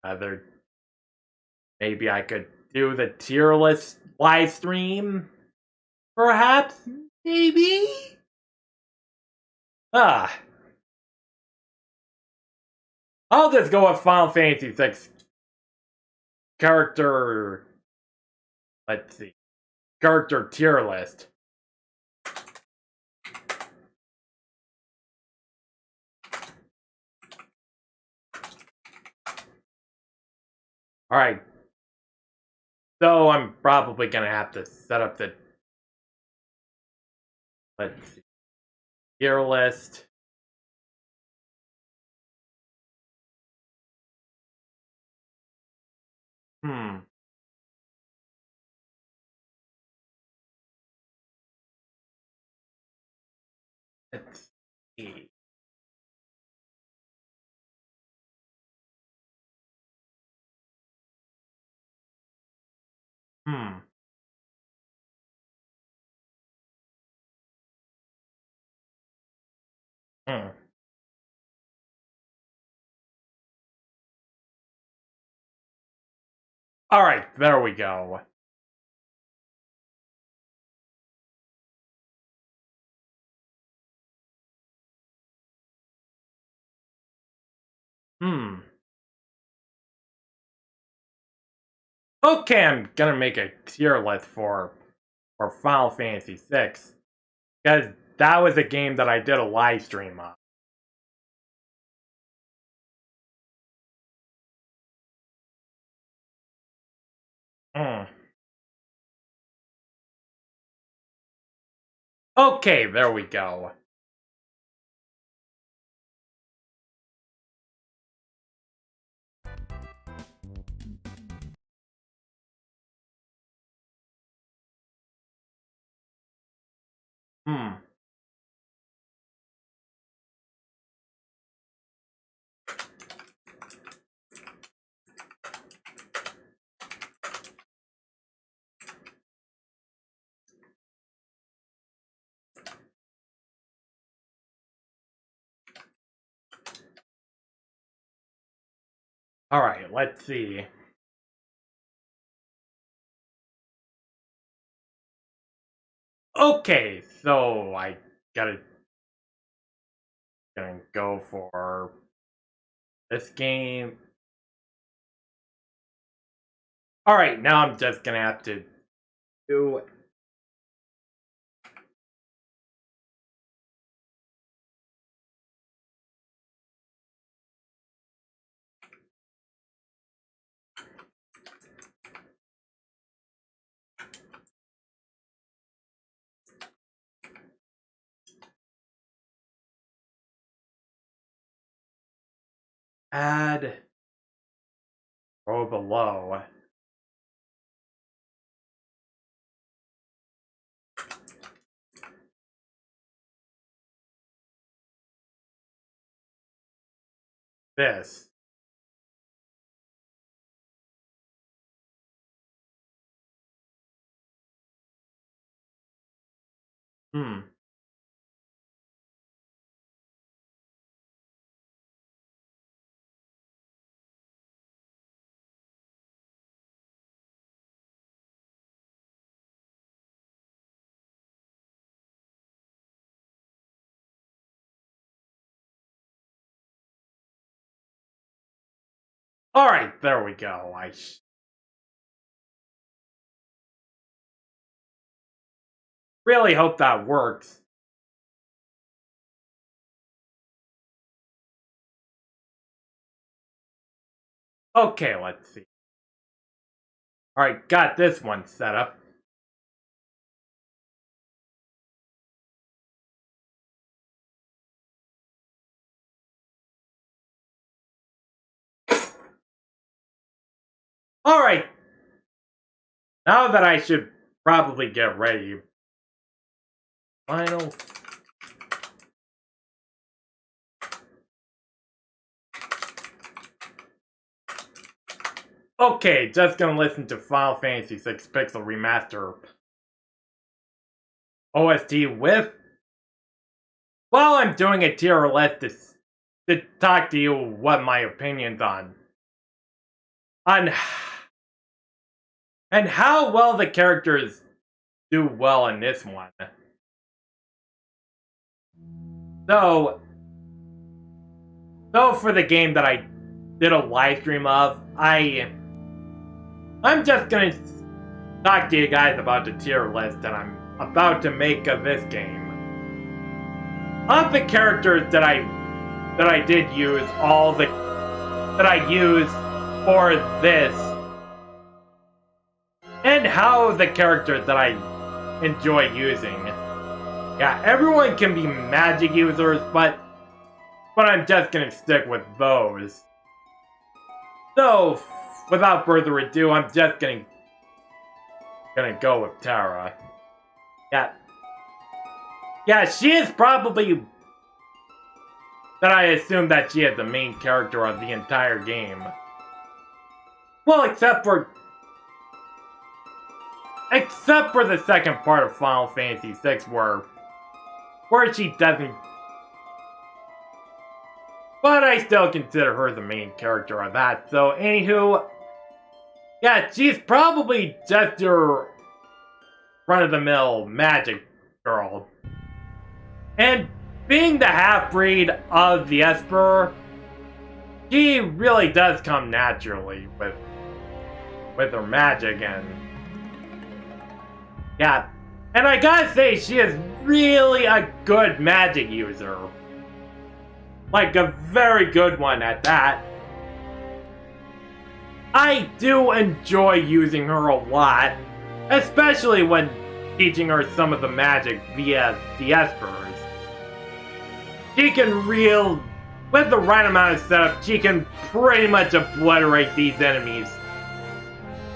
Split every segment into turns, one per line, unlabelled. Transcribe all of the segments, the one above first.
Whether maybe I could do the tier list live stream? Perhaps? Maybe? Ah. I'll just go with Final Fantasy VI character. Let's see. Character tier list. Alright. So I'm probably gonna have to set up the. Let's see. Tier list. Let's see. Alright, there we go. Okay, I'm gonna make a tier list for Final Fantasy VI. Because that was a game that I did a live stream on. Okay, there we go. Alright, let's see. Okay, so I gonna go for this game. Alright, now I'm just gonna have to do add row below. This. Alright, there we go. I really hope that works. Okay, let's see. Alright, got this one set up. Alright. Now that I should probably get ready. Final. Okay, just gonna listen to Final Fantasy VI Pixel Remaster OST with. While I'm doing a tier list to talk to you what my opinions on on and how well the characters do well in this one. So for the game that I did a live stream of, I'm just gonna talk to you guys about the tier list that I'm about to make of this game. Of the characters that I did use, that I used for this, and how the characters that I enjoy using. Yeah, everyone can be magic users, but I'm just gonna stick with those. So, without further ado, I'm just gonna go with Tara. Yeah, she is probably that I assume that she is the main character of the entire game. Well, except for the second part of Final Fantasy VI, where she doesn't. But I still consider her the main character of that. So, anywho, yeah, she's probably just your run-of-the-mill magic girl. And being the half-breed of the Esper, she really does come naturally with her magic, and yeah. And I gotta say, she is really a good magic user. Like, a very good one at that. I do enjoy using her a lot, especially when teaching her some of the magic via the Espers. She can with the right amount of setup, she can pretty much obliterate these enemies.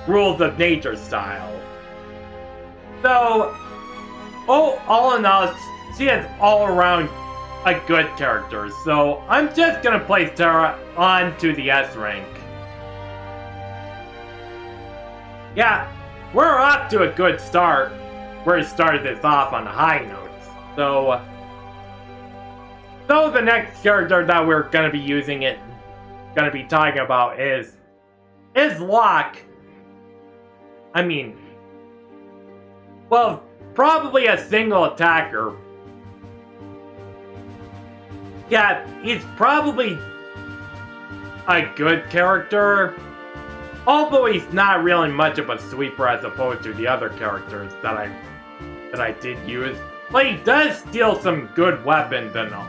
Rules of nature style. So, all in all, she is all around a good character. So, I'm just gonna place Tara onto the S rank. Yeah, we're off to a good start. We started this off on high notes. So the next character that we're gonna be talking about is Locke. I mean, well, probably a single attacker. Yeah, he's probably a good character, although he's not really much of a sweeper as opposed to the other characters that I did use. But he does steal some good weapons and all.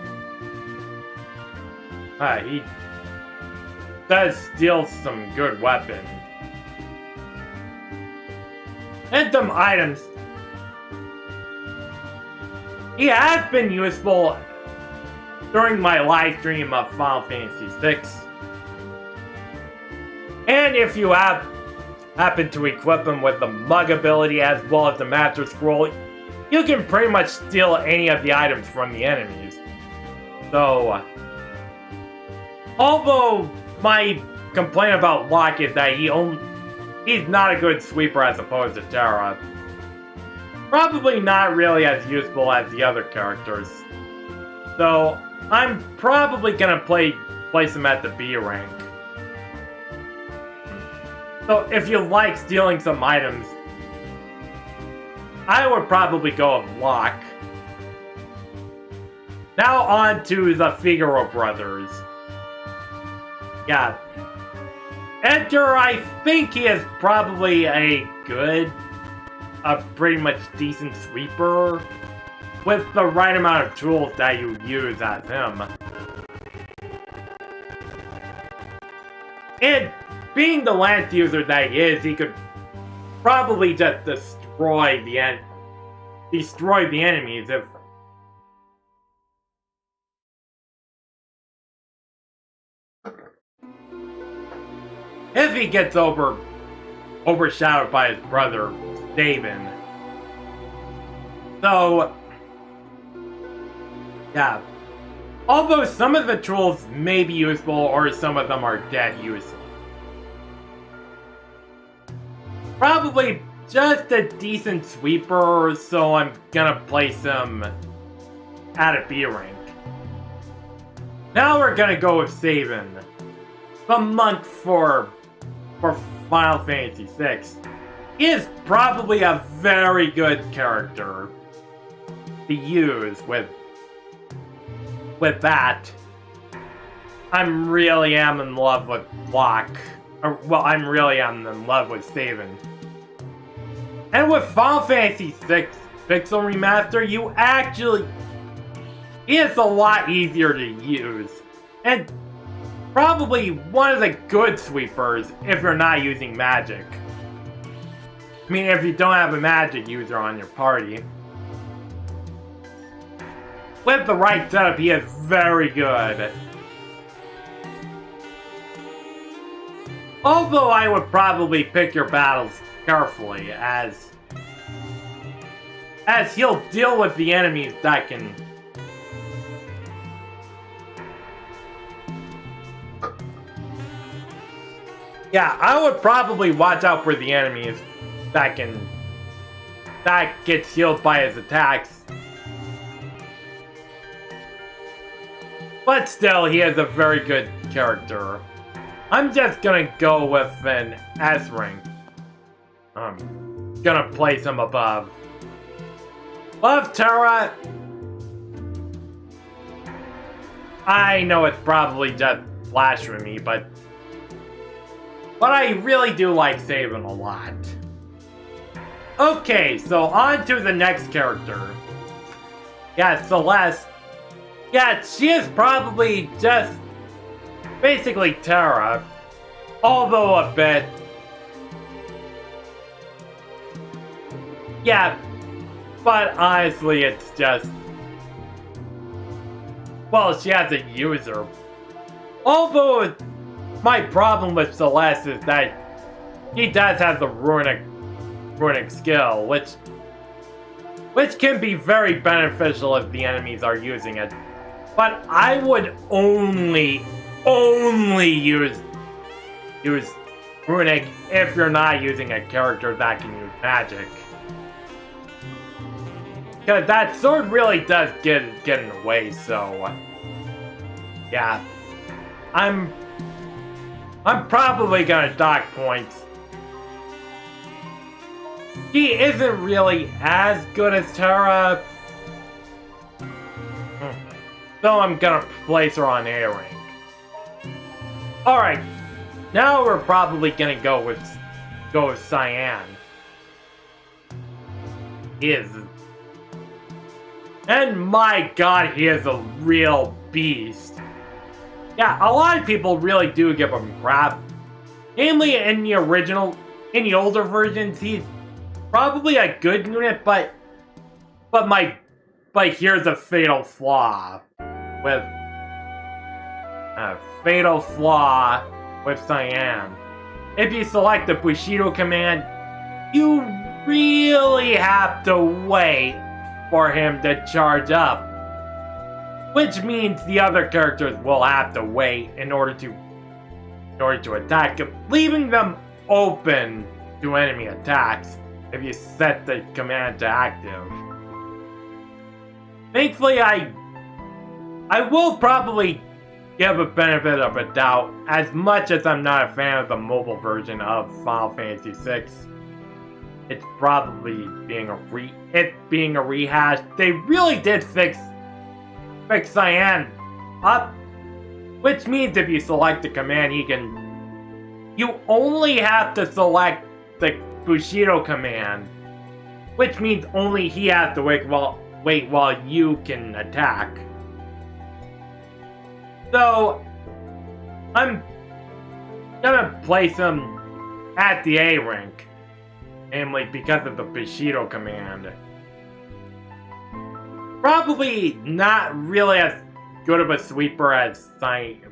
He does steal some good weapons. And some items. He has been useful during my live stream of Final Fantasy VI. And if you happen to equip him with the Mug ability as well as the Master Scroll, you can pretty much steal any of the items from the enemies. So, although my complaint about Locke is that he's not a good sweeper as opposed to Tara, probably not really as useful as the other characters. So, I'm probably gonna place him at the B rank. So, if you like stealing some items, I would probably go with Locke. Now on to the Figaro brothers. Yeah. Edgar, I think he is probably a pretty much decent sweeper with the right amount of tools that you use as him. And being the lance user that he is, he could probably just destroy the enemies if he gets overshadowed by his brother, Daven. So, yeah. Although some of the tools may be useful, or some of them are dead useless. Probably just a decent sweeper, so I'm gonna place him at a B rank. Now we're gonna go with Sabin, the monk for for Final Fantasy VI. He is probably a very good character to use with that. I'm really am in love with Locke. Well, I'm really am in love with Sabin. And with Final Fantasy VI Pixel Remaster, it's a lot easier to use. And probably one of the good sweepers if you're not using magic. I mean, if you don't have a magic user on your party. With the right setup, he is very good. Although I would probably pick your battles carefully, as he'll deal with the enemies that can... Yeah, I would probably watch out for the enemies that gets healed by his attacks. But still, he is a very good character. I'm just gonna go with an S rank. I'm gonna place him above. Above Terra. I know it's probably just blasphemy, but I really do like Sabin a lot. Okay, so on to the next character. Yeah, Celeste. Yeah, she is probably just basically Terra, although a bit. Yeah, but honestly, it's just... Well, she has a user. Although, my problem with Celeste is that he does have the runic skill, which can be very beneficial if the enemies are using it. But I would only use runic if you're not using a character that can use magic. Because that sword really does get in the way, so... Yeah. I'm probably gonna dock points. He isn't really as good as Terra. So I'm gonna place her on A rank. Alright. Now we're probably gonna go with Cyan. And my god, he is a real beast. Yeah, a lot of people really do give him crap. Namely, in the older versions, he's probably a good unit, but here's a fatal flaw with Cyan. If you select the Bushido command, you really have to wait for him to charge up. Which means the other characters will have to wait in order to attack him, leaving them open to enemy attacks if you set the command to active. Thankfully, I will probably give a benefit of a doubt, as much as I'm not a fan of the mobile version of Final Fantasy VI. It's probably being a rehash. They really did fix Cyan up, which means if you select the command, you only have to select the Bushido command, which means only he has to wait while you can attack. So I'm gonna place him at the A rank, namely because of the Bushido command. Probably not really as good of a sweeper as Sabin.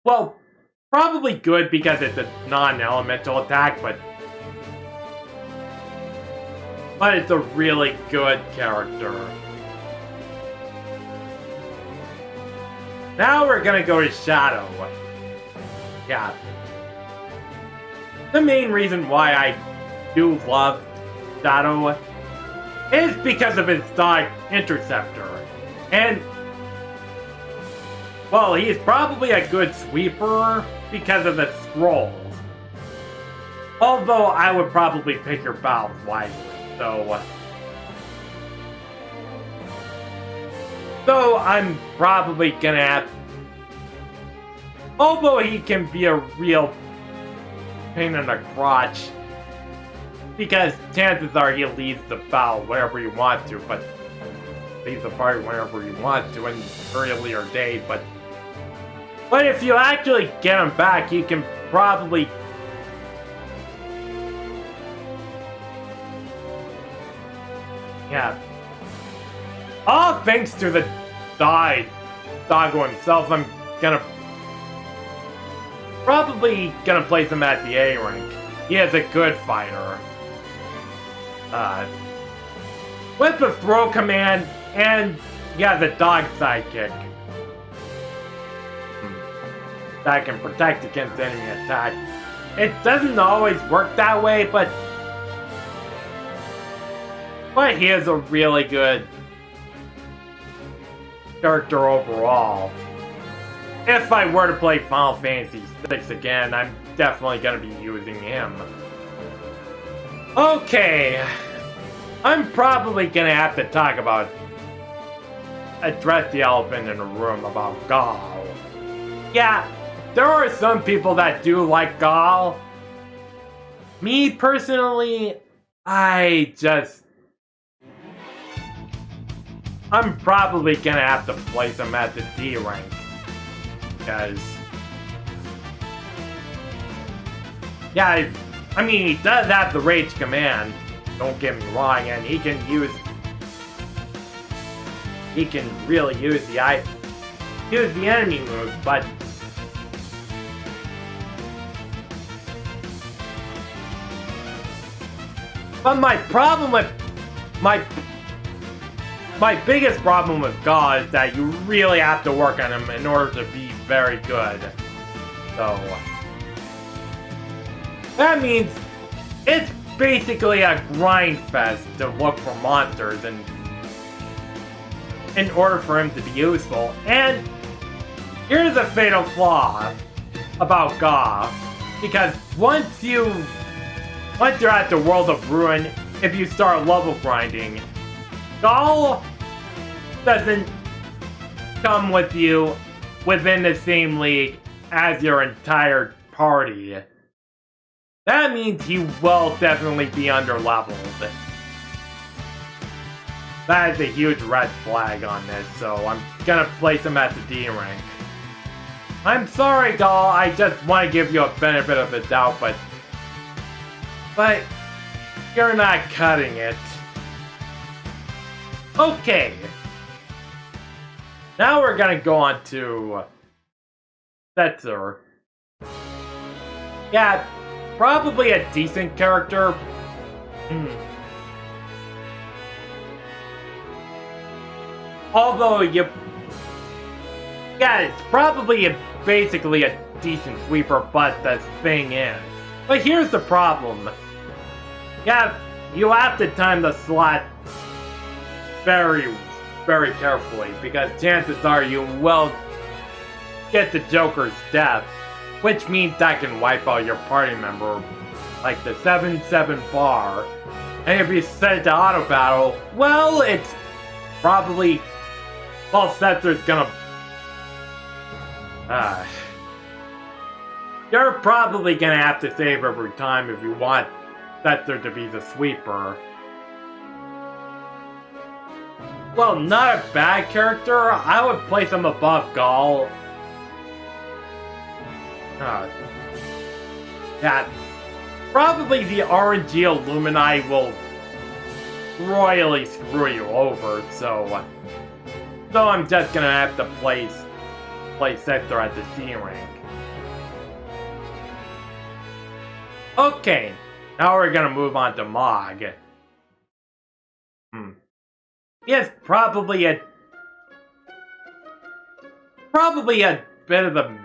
Well, probably good because it's a non-elemental attack, but it's a really good character. Now we're gonna go to Shadow. Yeah. The main reason why I do love Shadow is because of his Dark Interceptor. And, well, he's probably a good sweeper, because of the scrolls. Although I would probably pick your battles wisely, so I'm probably gonna have... Although he can be a real pain in the crotch, because chances are he leads the battle whenever you want to, but leads the party whenever you want to, and early or day, but if you actually get him back, you can probably... Yeah. All thanks to the doggo himself, I'm probably gonna place him at the A rank. He is a good fighter. With the throw command and the dog sidekick. That can protect against enemy attack. It doesn't always work that way, but he is a really good character overall. If I were to play Final Fantasy VI again, I'm definitely going to be using him. Okay, I'm probably going to have to address the elephant in the room about Gaul. Yeah, there are some people that do like Gaul. Me personally, I'm probably gonna have to place him at the D rank. Because... yeah, I mean, he does have the Rage command. Don't get me wrong, and he can really use the enemy moves, but... But my biggest problem with Gaul is that you really have to work on him in order to be very good. So... that means it's basically a grind fest to look for monsters and in order for him to be useful. And here's a fatal flaw about Gaul. Because once you're at the World of Ruin, if you start level grinding, Gaul doesn't come with you within the same league as your entire party. That means he will definitely be under-leveled. That is a huge red flag on this, so I'm gonna place him at the D rank. I'm sorry, Gaul, I just want to give you a benefit of the doubt, but you're not cutting it. Okay. Now we're gonna go on to Setzer. Yeah, probably a decent character. Although it's probably basically a decent sweeper, but the thing is. But here's the problem. Yeah, you have to time the slots very, very carefully, because chances are you will get the Joker's death, which means that can wipe out your party member, like the 7-7 bar. And if you set it to auto battle, well, it's probably... well, Setzer's gonna... you're probably gonna have to save every time if you want Setzer to be the sweeper. Well, not a bad character. I would place him above Gaul. Yeah, probably the RNG Illumini will royally screw you over, so I'm just gonna have to place Setzer at the C rank. Okay, now we're gonna move on to Mog. Yes, probably a bit of a...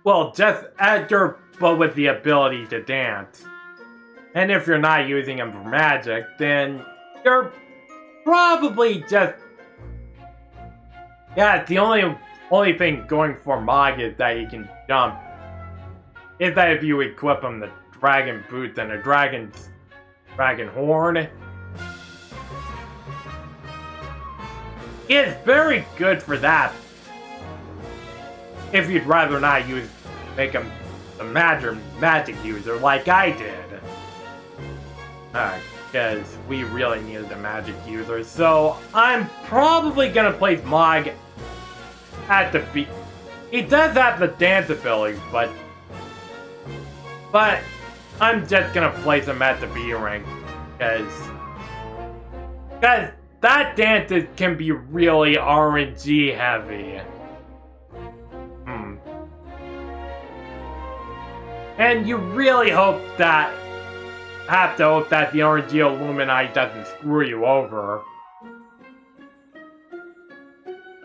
well, just actor, but with the ability to dance. And if you're not using him for magic, then you're probably just... yeah, the only Only thing going for Mog is that he can jump. Is that if you equip him the dragon boots and a dragon horn. It's very good for that. If you'd rather not make him the magic user like I did. Because we really needed a magic user. So I'm probably gonna place Mog at the B. He does have the dance ability, but I'm just gonna place him at the B rank because that dance can be really RNG heavy. And you really have to hope that the RNG Illuminati doesn't screw you over.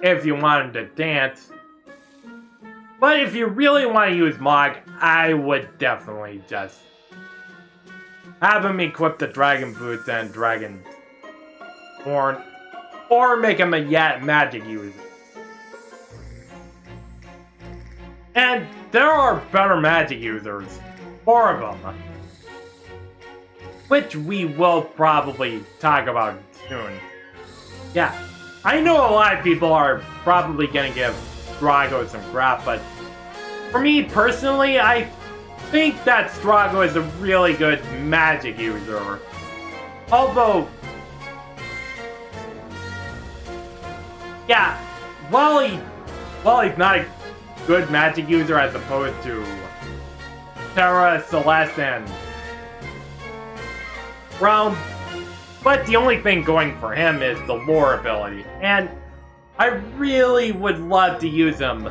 If you wanted to dance. But if you really want to use Mog, I would definitely just have him equip the dragon boots and dragon horn, or make him a magic user. And there are better magic users, 4 of them, which we will probably talk about soon. Yeah, I know a lot of people are probably gonna give Strago some crap, but for me personally, I think that Strago is a really good magic user. Although, yeah, while he's not a good magic user as opposed to Terra, Celeste, and Realm, but the only thing going for him is the lore ability, and I really would love to use him.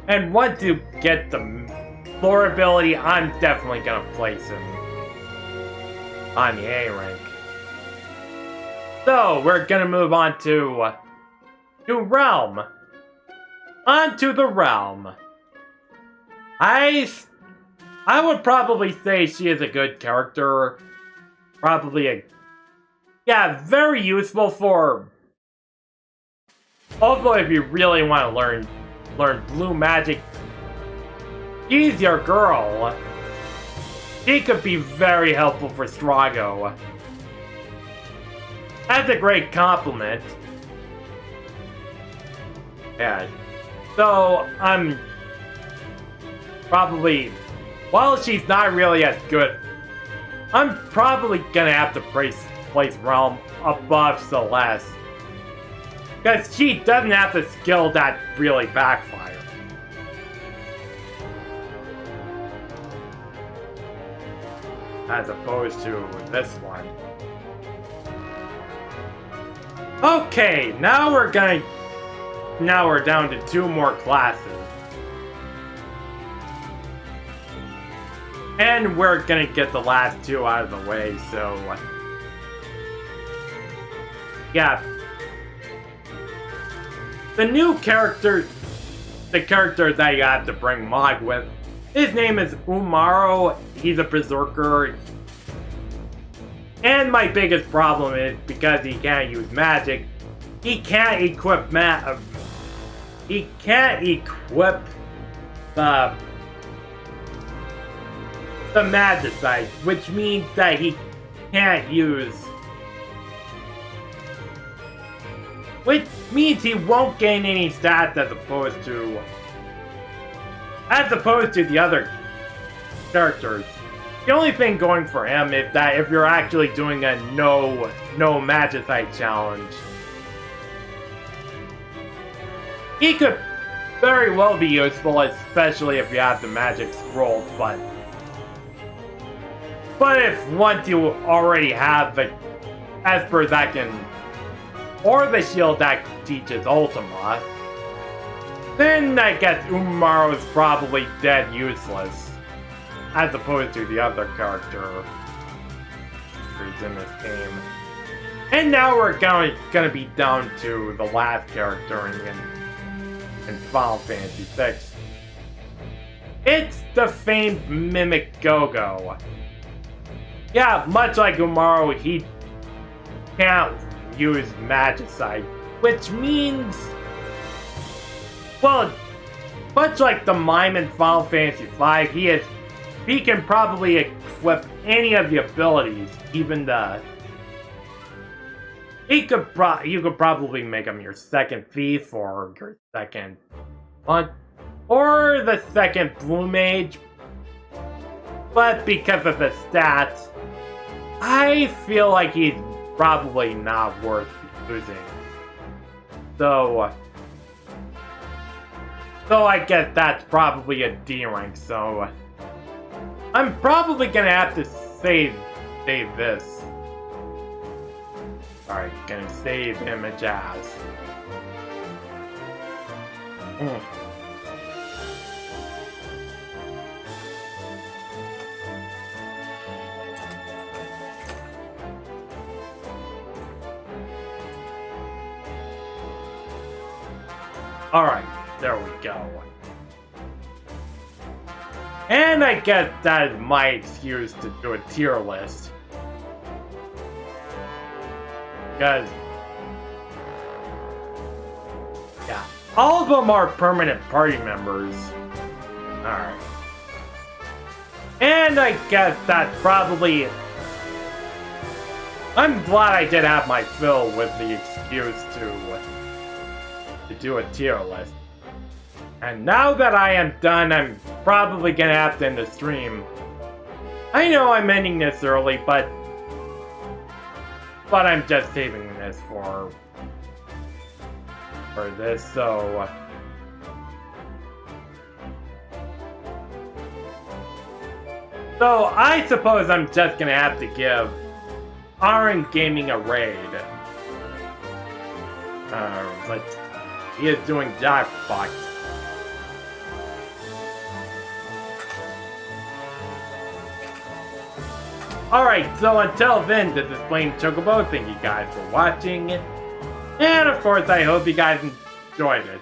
And once you get the lore ability, I'm definitely gonna place him on the A rank. So, we're gonna move on to Realm. On to the Realm. I would probably say she is a good character. Probably very useful for. Also, if you really want to learn blue magic, she's your girl. She could be very helpful for Strago. That's a great compliment. Yeah. So, I'm probably, while she's not really as good, I'm probably gonna have to place Realm above Celeste. Because she doesn't have the skill that really backfires. As opposed to this one. Okay, now we're down to 2 more classes. And we're gonna get the last 2 out of the way, so yeah. The new character, the character that you have to bring Mog with, his name is Umaro. He's a berserker. And my biggest problem is, because he can't use magic, he can't equip the Magicite, which means that he can't use, which means he won't gain any stats as opposed to the other characters. The only thing going for him is that if you're actually doing a no Magicite challenge, he could very well be useful, especially if you have the magic scroll, but if once you already have the Esper that can, or the shield that teaches Ultima, then I guess Umaro is probably dead useless, as opposed to the other characters in this game. And now we're gonna be down to the last character in Final Fantasy VI. It's the famed Mimic Go-Go. Yeah, much like Umaro, he can't use Magicite, which means Well, much like the mime in Final Fantasy V, he can probably equip any of the abilities, even the... you could probably make him your second thief or your second hunt, or the second blue mage. But because of the stats, I feel like he's probably not worth using. So I guess that's probably a D rank, so I'm probably gonna have to save this. Alright, gonna save image as. Alright, there we go. And I guess that is my excuse to do a tier list. Because, yeah, all of them are permanent party members. Alright. And I guess that's probably... I'm glad I did have my fill with the excuse to do a tier list. And now that I am done, I'm probably gonna have to end the stream. I know I'm ending this early, but I'm just saving this for this, so I suppose I'm just gonna have to give Aaron Gaming a raid. But he is doing jackpot. Alright, so until then, this is Plain Chocobo. Thank you guys for watching. And of course, I hope you guys enjoyed it.